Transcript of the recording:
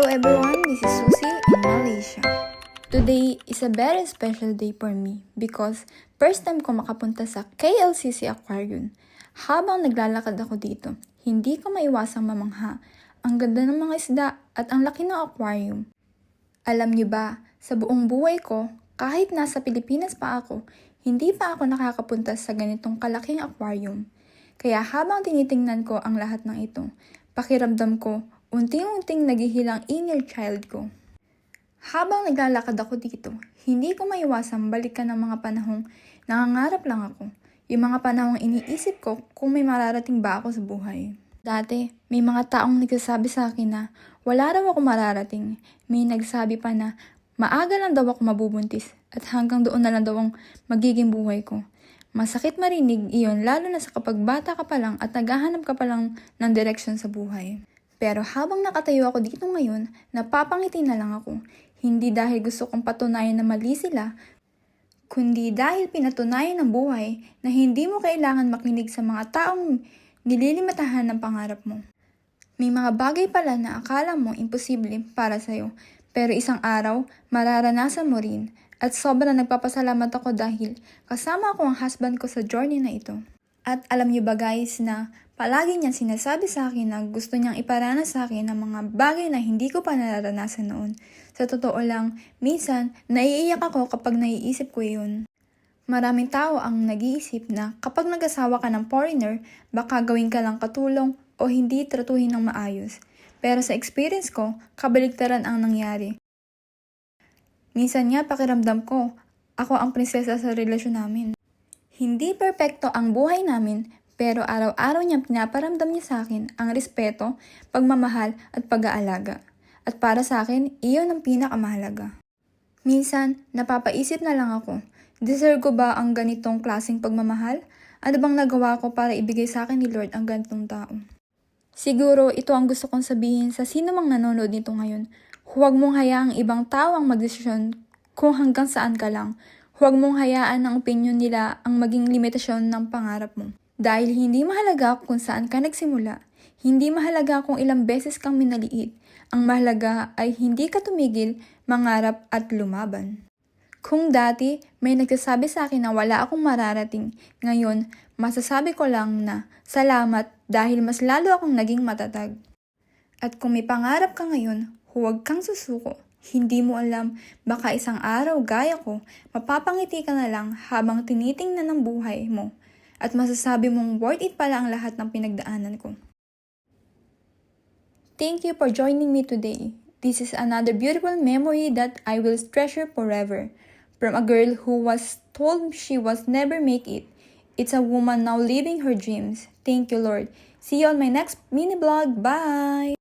everyone, this is Susie in Malaysia. Today is a very special day for me because first time ko makapunta sa KLCC Aquarium. Habang naglalakad ako dito, hindi ko maiwasang mamangha. Ang ganda ng mga isda at ang laki ng aquarium. Alam niyo ba, sa buong buhay ko, kahit nasa Pilipinas pa ako, hindi pa ako nakakapunta sa ganitong kalaking aquarium. Kaya habang tinitingnan ko ang lahat ng ito, pakiramdam ko, unting-unting naghihilang inner child ko. Habang naglalakad ako dito, hindi ko maiwasang balikan ng mga panahong nangangarap lang ako. Yung mga panahong iniisip ko kung may mararating ba ako sa buhay. Dati, may mga taong nagsasabi sa akin na wala raw ako mararating. May nagsabi pa na maaga lang daw ako mabubuntis at hanggang doon na lang daw ang magiging buhay ko. Masakit marinig iyon lalo na sa kapag bata ka pa lang at naghahanap ka pa lang ng direksyon sa buhay. Pero habang nakatayo ako dito ngayon, napapangiti na lang ako. Hindi dahil gusto kong patunayan na mali sila, kundi dahil pinatunayan ng buhay na hindi mo kailangan makinig sa mga taong nililimitahan ng pangarap mo. May mga bagay pala na akala mo imposible para sa'yo, pero isang araw, mararanasan mo rin. At sobrang nagpapasalamat ako dahil kasama ko ang husband ko sa journey na ito. At alam niyo ba guys na palagi niyang sinasabi sa akin na gusto niyang iparanas sa akin ng mga bagay na hindi ko pa nararanasan noon. Sa totoo lang, minsan naiiyak ako kapag naiisip ko yun. Maraming tao ang nag-iisip na kapag nag-asawa ka ng foreigner, baka gawin ka lang katulong o hindi tratuhin ng maayos. Pero sa experience ko, kabaligtaran ang nangyari. Minsan nga pakiramdam ko, ako ang prinsesa sa relasyon namin. Hindi perpekto ang buhay namin, pero araw-araw niyang pinaparamdam niya sa akin ang respeto, pagmamahal at pag-aalaga. At para sa akin, iyon ang pinakamahalaga. Minsan, napapaisip na lang ako, deserve ko ba ang ganitong klaseng pagmamahal? Ano bang nagawa ko para ibigay sa akin ni Lord ang ganitong tao? Siguro ito ang gusto kong sabihin sa sino mang nanonood nito ngayon. Huwag mong hayaang ibang tao ang magdesisyon kung hanggang saan ka lang. Huwag mong hayaan ang opinyon nila ang maging limitasyon ng pangarap mo. Dahil hindi mahalaga kung saan ka nagsimula. Hindi mahalaga kung ilang beses kang minaliit. Ang mahalaga ay hindi ka tumigil, mangarap at lumaban. Kung dati may nagsasabi sa akin na wala akong mararating, ngayon masasabi ko lang na salamat dahil mas lalo akong naging matatag. At kung may pangarap ka ngayon, huwag kang susuko. Hindi mo alam, baka isang araw gaya ko, mapapangiti ka na lang habang tinitingnan ng buhay mo. At masasabi mong worth it pala ang lahat ng pinagdaanan ko. Thank you for joining me today. This is another beautiful memory that I will treasure forever. From a girl who was told she was never make it, it's a woman now living her dreams. Thank you, Lord. See you on my next mini vlog. Bye!